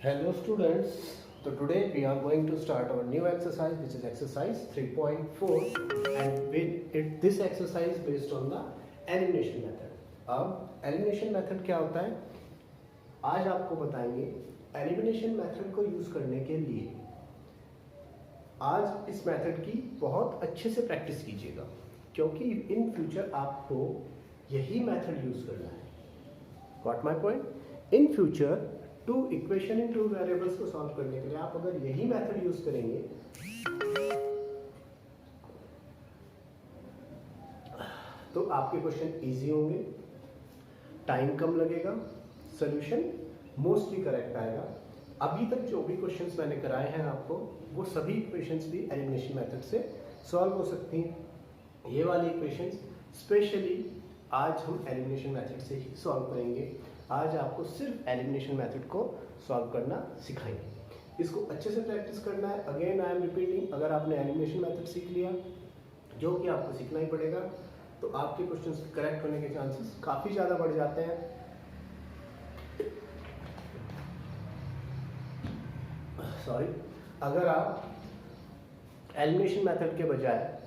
Hello students, so today we are going to start our new exercise which is exercise 3.4 and this exercise based on the elimination method. अब elimination method क्या होता है आज आपको बताएंगे। elimination method को use करने के लिए आज इस मेथड की बहुत अच्छे से प्रैक्टिस कीजिएगा क्योंकि इन फ्यूचर आपको यही मेथड यूज करना है। Got my point? In future two equation in two variables को सॉल्व करने के लिए आप अगर यही मेथड यूज करेंगे तो आपके क्वेश्चन इजी होंगे, टाइम कम लगेगा, सॉल्यूशन मोस्टली करेक्ट आएगा। अभी तक जो भी क्वेश्चंस मैंने कराए हैं आपको वो सभी इक्वेशंस भी एलिमिनेशन मेथड से सॉल्व हो सकती हैं। ये वाली इक्वेशंस स्पेशली आज हम एलिमिनेशन मेथड से ही सॉल्व करेंगे। आज आपको सिर्फ एलिमिनेशन मेथड को सॉल्व करना सिखाएंगे। इसको अच्छे से प्रैक्टिस करना है। अगेन आई एम रिपीटिंग, अगर आपने एलिमिनेशन मेथड सीख लिया, जो कि आपको सीखना ही पड़ेगा, तो आपके क्वेश्चंस करेक्ट होने के चांसेस काफ़ी ज़्यादा बढ़ जाते हैं। सॉरी, अगर आप एलिमिनेशन मेथड के बजाय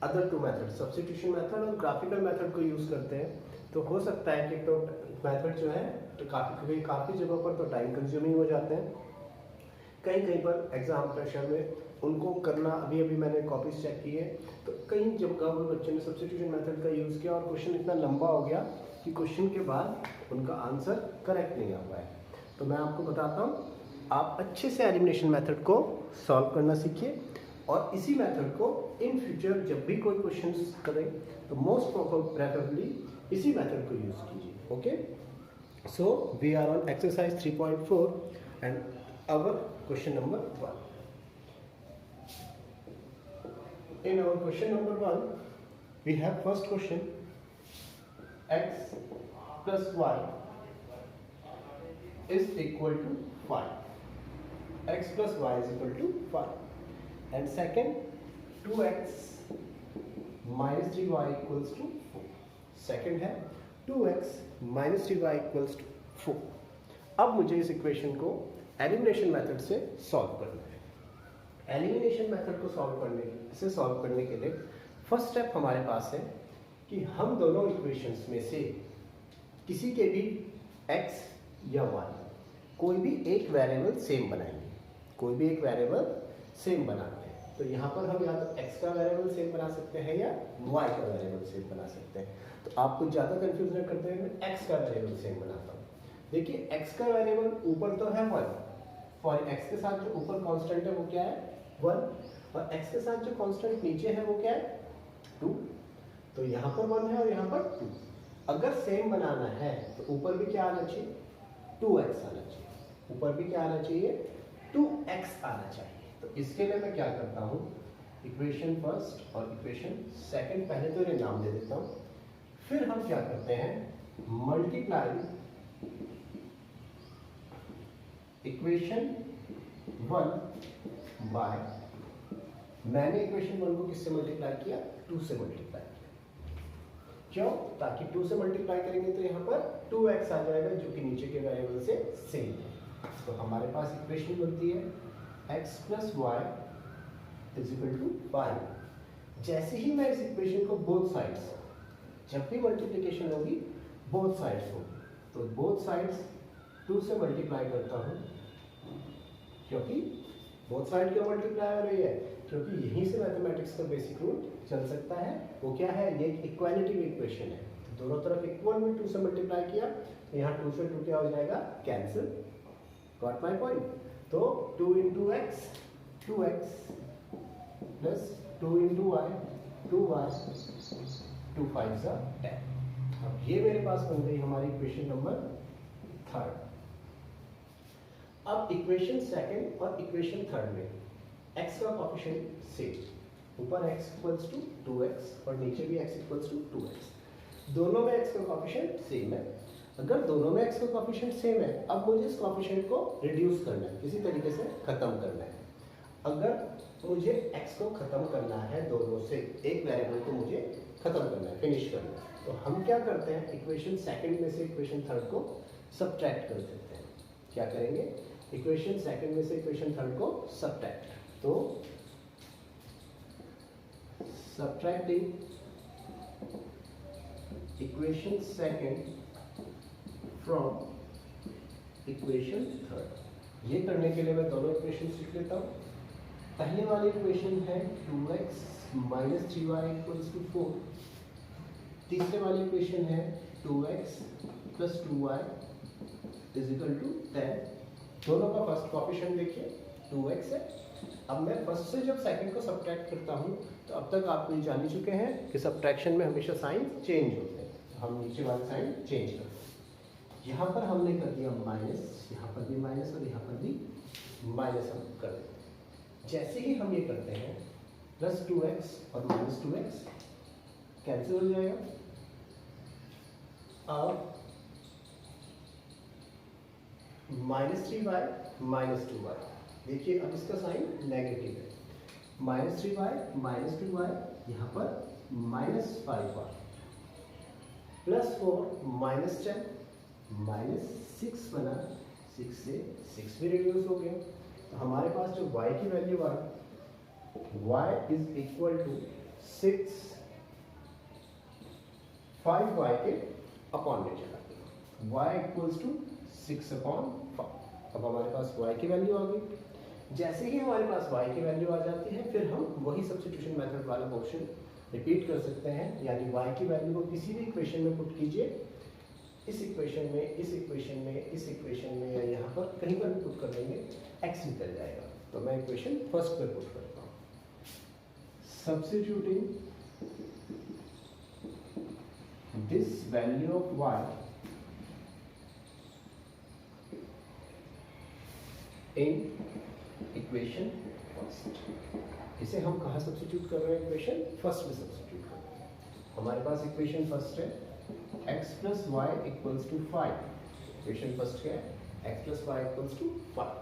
other two method, substitution method और ग्राफिकल मेथड को यूज़ करते हैं तो हो सकता है कि तो मेथड जो है तो काफ़ी जगहों पर तो टाइम कंज्यूमिंग हो जाते हैं। कहीं पर एग्जाम प्रेशर में उनको करना, अभी मैंने कॉपीज चेक की है तो कई जगह पर बच्चों ने सब्स्टिट्यूशन मेथड का यूज़ किया और क्वेश्चन इतना लंबा हो गया कि क्वेश्चन के बाद उनका आंसर करेक्ट नहीं आ पाया। तो मैं आपको बताता हूँ, आप अच्छे से एलिमिनेशन मेथड को सॉल्व करना सीखिए और इसी मेथड को इन फ्यूचर जब भी कोई क्वेश्चन करें तो मोस्ट प्रेफरेबली इसी मेथड को यूज़ कीजिए। Okay, so we are on exercise 3.4 and our question number 1. In our question number 1, we have first question: x plus y is equal to 5. X plus y is equal to 5. And second, 2x minus 3y equals to 4. Second है 2x minus 3y equals to 4. अब मुझे इस equation को elimination method से solve करना है। Elimination method को solve करने के लिए फर्स्ट स्टेप हमारे पास है कि हम दोनों इक्वेशंस में से किसी के भी x या y कोई भी एक वेरिएबल सेम बनाएंगे। कोई भी एक वेरिएबल सेम बनाते हैं तो यहाँ पर हम या तो x का वेरिएबल सेम बना सकते हैं या y का वेरिएबल सेम बना सकते हैं। तो आपको ज़्यादा कंफ्यूज न करते हुए मैं x का वेरिएबल सेम बनाता हूँ। देखिए, x का वेरिएबल ऊपर तो है 1, और x के साथ जो ऊपर कांस्टेंट है वो क्या है 1, और x के साथ जो कांस्टेंट नीचे है वो क्या है 2। तो यहाँ पर 1 है और यहाँ पर 2। अगर सेम बनाना है तो ऊपर भी क्या आना चाहिए 2x आना चाहिए। ऊपर भी क्या आना चाहिए 2x आना चाहिए। तो इसके लिए मैं क्या करता हूँ, इक्वेशन फर्स्ट और इक्वेशन सेकंड पहले तो इन्हें नाम दे देता हूँ, फिर हम क्या करते हैं मल्टीप्लाई इक्वेशन 1 बाय, मैंने इक्वेशन 1 को किससे मल्टीप्लाई किया 2 से मल्टीप्लाई किया। क्यों? ताकि 2 से मल्टीप्लाई करेंगे तो यहाँ पर 2x आ जाएगा जो कि नीचे के वेरिएबल से सेम है। तो हमारे पास इक्वेशन बनती है x plus y is equal to 5। जैसे ही मैं इस इक्वेशन को बोथ साइड्स, जब भी मल्टीप्लिकेशन होगी बोथ साइड्स होगी, तो बोथ साइड्स 2 से मल्टीप्लाई करता हूँ। क्योंकि बोथ साइड क्यों मल्टीप्लाई हो रही है? क्योंकि यहीं से मैथमेटिक्स का बेसिक रूल चल सकता है। वो क्या है, ये इक्वालिटी इक्वेशन है। तो दोनों तरफ इक्वल में 2 से मल्टीप्लाई किया तो यहाँ 2 से 2 क्या हो जाएगा कैंसिल। Got my point? तो 2 into x 2x plus 2 into y 2y 2 5 10। अब ये मेरे पास बन गई हमारी इक्वेशन नंबर 3। अब इक्वेशन सेकंड और इक्वेशन थर्ड में x का कोएफिशिएंट सेम, ऊपर x इक्वल्स टू 2x और नीचे भी x इक्वल्स टू 2x। दोनों में x का कोएफिशिएंट सेम है। अगर दोनों में x का कोएफिशिएंट सेम है, अब मुझे इस कोएफिशिएंट को रिड्यूस करना है, किसी तरीके से खत्म करना है। अगर मुझे x को खत्म करना है, दोनों से एक वेरिएबल को मुझे खत्म करना है, फिनिश करना है, तो हम क्या करते हैं इक्वेशन सेकंड में से इक्वेशन थर्ड को सब्ट्रैक्ट कर देते हैं। क्या करेंगे, इक्वेशन सेकंड में से इक्वेशन थर्ड को सब्ट्रैक्ट, तो subtracting equation second from equation third. ये करने के लिए मैं दोनों इक्वेशन लिख लेता हूँ। पहले वाली इक्वेशन है 2x minus 3y equals to 4। तीसरे वाली इक्वेशन है 2x plus 2y is equal to 10। दोनों का फर्स्ट कोएफिशिएंट देखिए 2x है। अब मैं फर्स्ट से जब सेकंड को सब्ट्रैक्ट करता हूँ तो अब तक आप ये जान चुके हैं कि सब्ट्रैक्शन में हमेशा साइन चेंज होते हैं। हम नीचे वाले साइन चेंज करते हैं। यहाँ पर हमने कर दिया माइनस, यहाँ पर भी माइनस और यहाँ पर भी माइनस हम कर देते हैं। जैसे ही हम ये करते हैं प्लस 2x और माइनस 2x कैंसिल हो जाएगा। अब माइनस 3y माइनस 2y, देखिए अब इसका साइन नेगेटिव है। माइनस 3y माइनस 2y, यहाँ पर minus 5y plus 4 minus 10 minus 6 बना, 6 से 6 भी रिड्यूस हो गया। तो हमारे पास जो y की वैल्यू आ y is equal to 6 5y के अपॉन में चला गया, y इक्वल्स टू 6 अपॉन 5। अब हमारे पास y की वैल्यू आ गई। जैसे ही हमारे पास y की वैल्यू आ जाती है फिर हम वही सब्स्टिट्यूशन मेथड वाला पोर्शन रिपीट कर सकते हैं, यानी y की वैल्यू को किसी भी इक्वेशन में पुट कीजिए, इस इक्वेशन में, इस इक्वेशन में, इस इक्वेशन में या यहाँ पर कहीं पर भी पुट कर देंगे x निकल जाएगा। तो मैं इक्वेशन फर्स्ट पर पुट करता हूँ। Substituting this value of y in equation first. इसे हम कहाँ सब्स्टिट्यूट कर रहे हैं? इक्वेशन फर्स्ट में सब्स्टिट्यूट कर रहे हैं। हमारे पास इक्वेशन फर्स्ट है x plus y equals to 5। Equation first क्या है? x plus y equals to 5।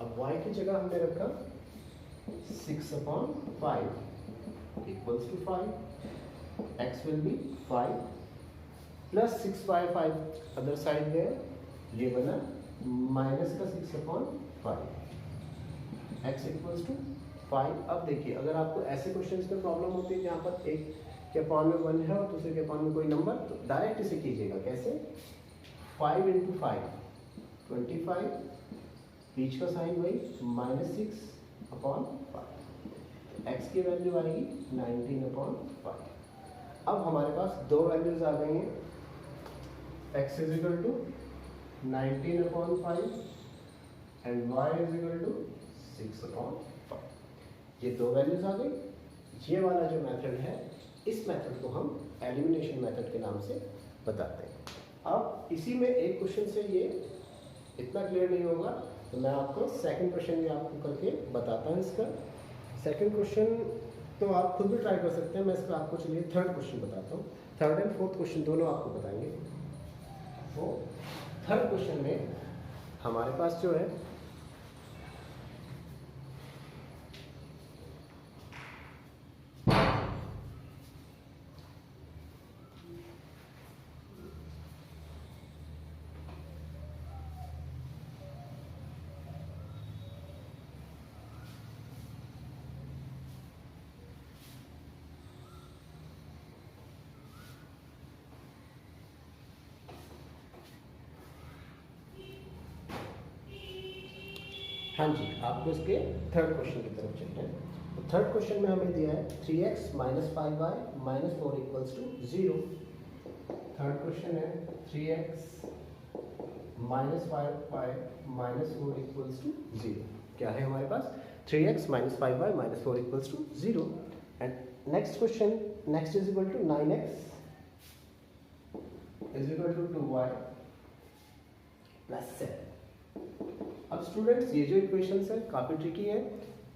अब y की जगह हमने रखा 6 upon 5 equals to 5। x will be 5 plus 6 by 5 other side गया, ये बना माइनस का 6 अपॉन 5, x इक्वल्स टू 5। अब देखिए अगर आपको ऐसे क्वेश्चंस में प्रॉब्लम होती है जहाँ पर एक के अपॉन में 1 है और दूसरे के अपॉन में कोई नंबर, तो डायरेक्ट इसे कीजिएगा। कैसे? 5 इंटू 5 25, बीच का साइन वही माइनस 6 अपॉन 5। x की वैल्यू आएगी 19 अपॉन 5। अब हमारे पास दो वैल्यूज आ गई हैं, x is equal to 19 upon 5 and y is equal to 6 upon 5। ये दो वैल्यूज आ गई। ये वाला जो मेथड है, इस मेथड को हम एलिमिनेशन मेथड के नाम से बताते हैं। अब इसी में एक क्वेश्चन से ये इतना क्लियर नहीं होगा, तो मैं आपको सेकंड क्वेश्चन भी आपको करके बताता हूँ। इसका सेकंड क्वेश्चन तो आप खुद भी ट्राई कर सकते हैं, मैं इसका आपको चलिए थर्ड क्वेश्चन बताता हूँ। थर्ड एंड फोर्थ क्वेश्चन दोनों आपको बताएंगे। तो थर्ड क्वेश्चन में हमारे पास जो है हाँ जी, आपको इसके थर्ड क्वेश्चन की तरफ चलते हैं। तो थर्ड क्वेश्चन में हमें दिया है 3x minus 5y minus 4 equals to 0। Third question है 3x minus 5y minus 4 equals to 0। क्या है हमारे पास? 3x minus 5y minus 4 equals to 0। And next question, next is equal to 9x is equal to 2y plus 7। अब students ये जो equations है काफ़ी ट्रिकी है,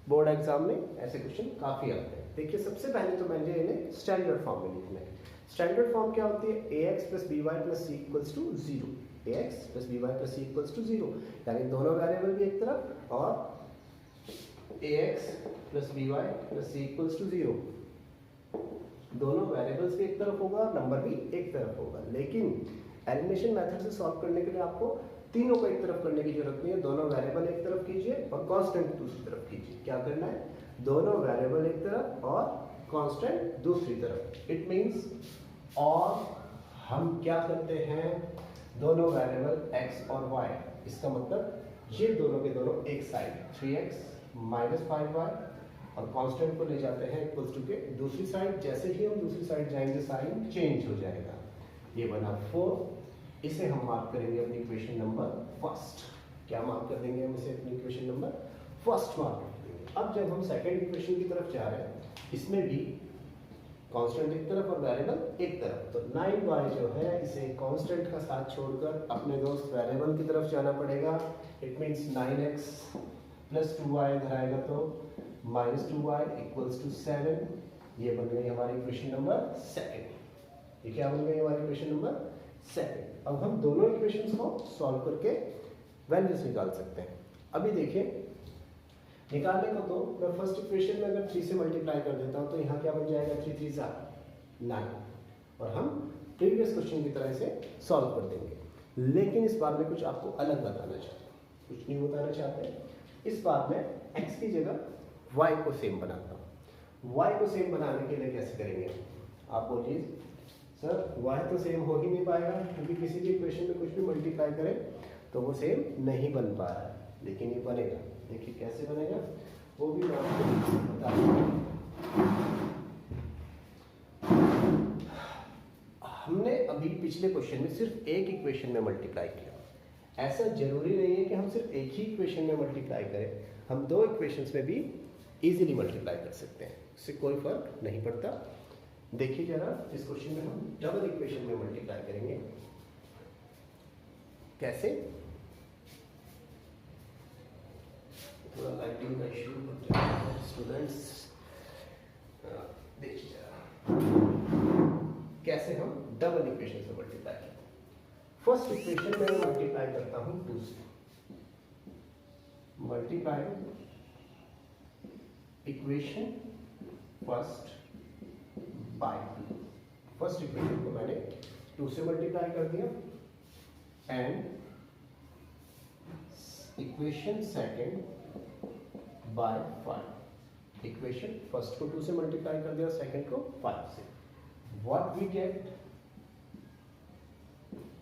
बोर्ड एग्जाम में ऐसे क्वेश्चन काफ़ी आते हैं। देखिए सबसे पहले तो मुझे इन्हें स्टैंडर्ड फॉर्म में लिखना है। स्टैंडर्ड फॉर्म क्या होती है? ax plus B Y plus C equals to 0। ax plus B Y plus C equals to 0, यानी दोनों वेरिएबल भी एक तरफ और ax plus B Y plus C equals to 0। दोनों वेरिएबल्स भी एक तरफ होगा, नंबर भी एक तरफ होगा। लेकिन एलिमिनेशन मेथड से सॉल्व करने के लिए आपको तीनों को एक तरफ करने की जरूरत नहीं है, दोनों वेरिएबल एक तरफ कीजिए और कांस्टेंट दूसरी तरफ कीजिए। क्या करना है, दोनों वेरिएबल एक तरफ और कांस्टेंट दूसरी तरफ। इट मींस और हम क्या करते हैं, दोनों वेरिएबल x और y, इसका मतलब ये दोनों के दोनों एक साइड 3x माइनस 5y और कांस्टेंट को ले जाते हैं इक्वल्स टू के दूसरी साइड। जैसे ही हम दूसरी साइड जाएंगे साइन चेंज हो जाएगा, ये बना 4। इसे हम मार्क करेंगे अपनी इक्वेशन नंबर फर्स्ट। क्या मार्क कर देंगे हम इसे अपनी इक्वेशन नंबर फर्स्ट मार्क कर देंगे। अब जब हम सेकंड इक्वेशन की तरफ जा रहे हैं, इसमें भी कांस्टेंट एक तरफ और वेरिएबल एक तरफ, तो 9y जो है इसे कांस्टेंट का साथ छोड़कर अपने दोस्त वेरिएबल की तरफ जाना पड़ेगा। It means 9x plus 2y इधर आएगा तो माइनस 2y इक्वल्स टू 7। ये बन गई हमारी इक्वेशन नंबर सेकंड। ये क्या बन गई हमारी इक्वेशन नंबर सेकंड। अब हम दोनों इक्वेशंस को सॉल्व करके वैल्यूज निकाल सकते हैं। अभी देखिए, निकालने को तो मैं फर्स्ट इक्वेशन में अगर 3 से मल्टीप्लाई कर देता हूं तो यहाँ क्या बन जाएगा, 3 3 9, और हम प्रीवियस क्वेश्चन की तरह से सॉल्व कर देंगे। लेकिन इस बार में कुछ आपको अलग बताना चाहते हैं, कुछ नहीं बताना चाहते हैं। इस बार में x की जगह y को सेम बनाता हूँ। y को सेम बनाने के लिए कैसे करेंगे, आप बोलिए सर y तो सेम हो ही नहीं पाएगा, क्योंकि किसी भी इक्वेशन में कुछ भी मल्टीप्लाई करें तो वो सेम नहीं बन पा रहा है, लेकिन ये बनेगा। देखिए कैसे बनेगा, वो भी मैं आपको बता दूंगा। हमने अभी पिछले क्वेश्चन में सिर्फ एक इक्वेशन में मल्टीप्लाई किया। ऐसा जरूरी नहीं है कि हम सिर्फ एक ही इक्वेशन में मल्टीप्लाई करें, हम दो इक्वेशंस में भी इजीली मल्टीप्लाई कर सकते हैं, इससे कोई फर्क नहीं पड़ता। देखिए जरा, इस क्वेश्चन में हम डबल इक्वेशन में मल्टीप्लाई करेंगे। कैसे, थोड़ा लाइटिंग का इशू होता है स्टूडेंट्स, देखिए जरा कैसे हम डबल इक्वेशन से मल्टीप्लाई करते हैं। फर्स्ट इक्वेशन में मल्टीप्लाई करता हूं 2 से, multiply equation first by, first equation को मैंने 2 से मल्टीप्लाई कर दिया and equation second by 5। Equation first को 2 से मल्टीप्लाई कर दिया, सेकंड को 5 से। What we get,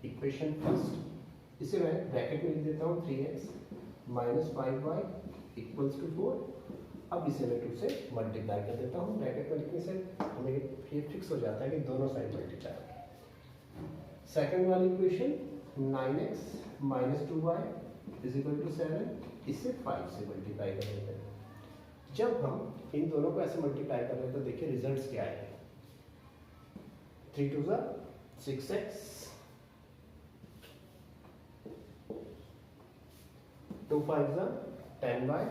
equation first, इसे मैं ब्रैकेट में लिख देता हूँ 3x minus 5y equals to 4। अब इसे मैं 2 से मल्टीप्लाई कर देता हूँ। ब्रैकेट में लिखने से हमें ये फिक्स हो जाता है कि दोनों साइड मल्टीप्लाई होगी। सेकंड वाली equation 9x minus 2y is equal to 7, इसे 5 से मल्टीप्लाई कर देते हैं। जब हम इन दोनों को ऐसे मल्टीप्लाई कर रहे हैं तो देखिए रिजल्ट्स क्या है, 3 2 6x, 2 5 10y,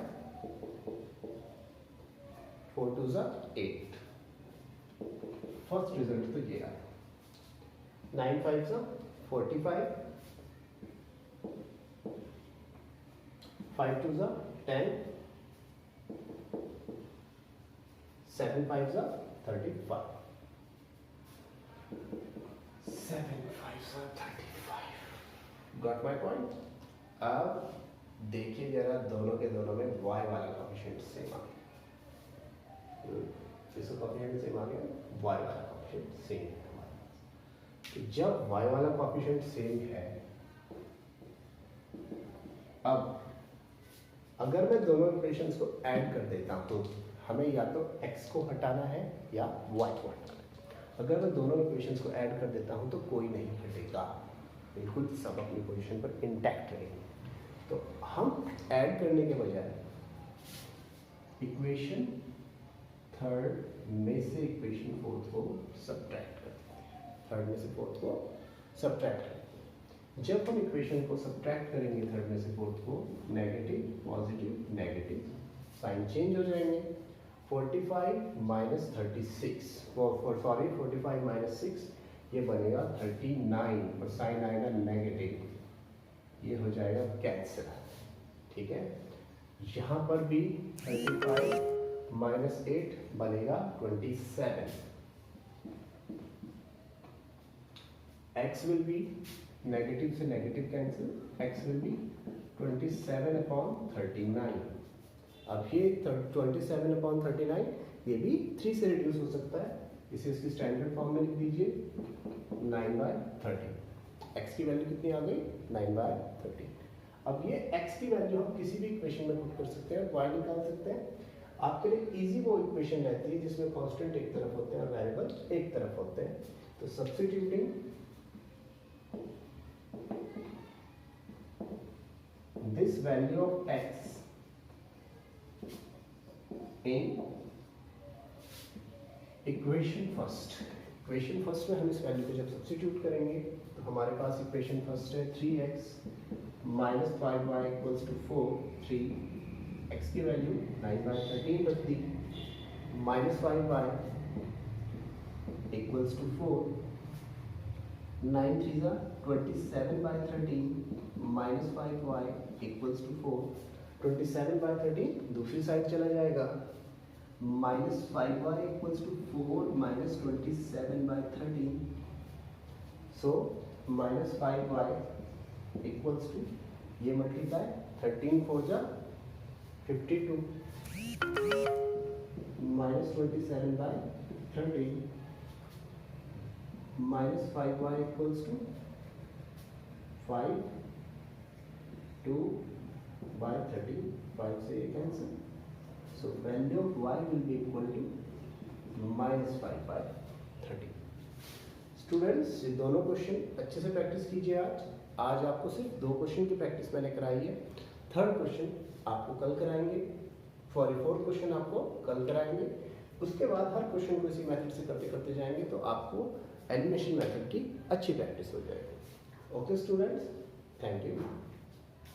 4 2 8। फर्स्ट रिजल्ट तो ये आया। 9 5 45, 5 2 10, 7 5 35, 7 5 35। Got my point. अब देखिए जरा, दोनों के दोनों में y वाला कोएफिशिएंट सेम आ गया, इसका कोएफिशिएंट सेम आ गया, y वाला कोएफिशिएंट सेम है हमारे पास। तो जब y वाला कोएफिशिएंट सेम है, अब अगर मैं दोनों इक्वेशंस को ऐड कर देता हूं, हमें या तो x को हटाना है या y को हटाना है। अगर मैं दोनों इक्वेशंस को ऐड कर देता हूं तो कोई नहीं हटेगा, बिल्कुल सब अपनी पोजीशन पर इंटैक्ट रहेंगे। तो हम ऐड करने के बजाय इक्वेशन थर्ड में से इक्वेशन फोर्थ को सब्ट्रैक्ट करते हैं, थर्ड में से फोर्थ को सब्ट्रैक्ट करते हैं। जब हम इक्वेशन को सब्ट्रैक्ट करेंगे थर्ड में से फोर्थ को, negative positive negative, sign change हो जाएंगे। 45 माइनस 36, सॉरी 45 माइनस 6, ये बनेगा 39 और साइन आएगा नेगेटिव, ये हो जाएगा कैंसिल। ठीक है, यहाँ पर भी 35 माइनस 8 बनेगा 27, x will be नेगेटिव से negative cancel, x will B 27/39। अब ये 27/39 ये भी 3 से रिड्यूस हो सकता है, इसे इसकी स्टैंडर्ड फॉर्म में लिख दीजिए 9/13। x की वैल्यू कितनी आ गई 9/13। अब ये x की वैल्यू हम किसी भी इक्वेशन में पुट कर सकते हैं, y निकाल सकते हैं। आपके लिए इजी वो इक्वेशन रहती है जिसमें कांस्टेंट एक तरफ होते हैं और वेरिएबल एक तरफ होते हैं। तो substituting this value of x in equation first में हम इस वैल्यू को जब सब्स्टिट्यूट करेंगे तो हमारे पास इक्वेशन फर्स्ट है 3x minus 5y equals to 4, 3 x की वैल्यू 9/13 बचती, minus 5y equals to 4, 9 3 जा 27/13 minus 5y equals to 4, 27/13 दूसरी साइड चला जाएगा, minus 5y equals to 4 minus 27/13, so minus 5y equals to ये मल्टीप्लाई 13 4 जा 52 minus 27/13 minus 5y equals to 5 2/13, 5 से ये cancel, so value of y will be equal to minus 5/13। Students ये दोनों question अच्छे से प्रैक्टिस कीजिए। आज आपको सिर्फ 2 क्वेश्चन की प्रैक्टिस मैंने कराई है। 3rd क्वेश्चन आपको कल कराएंगे, 4th क्वेश्चन आपको कल कराएंगे। उसके बाद हर क्वेश्चन को इसी मेथड से करते करते जाएंगे तो आपको एनिमेशन मेथड की अच्छी प्रैक्टिस हो जाएगी। Okay students, thank you.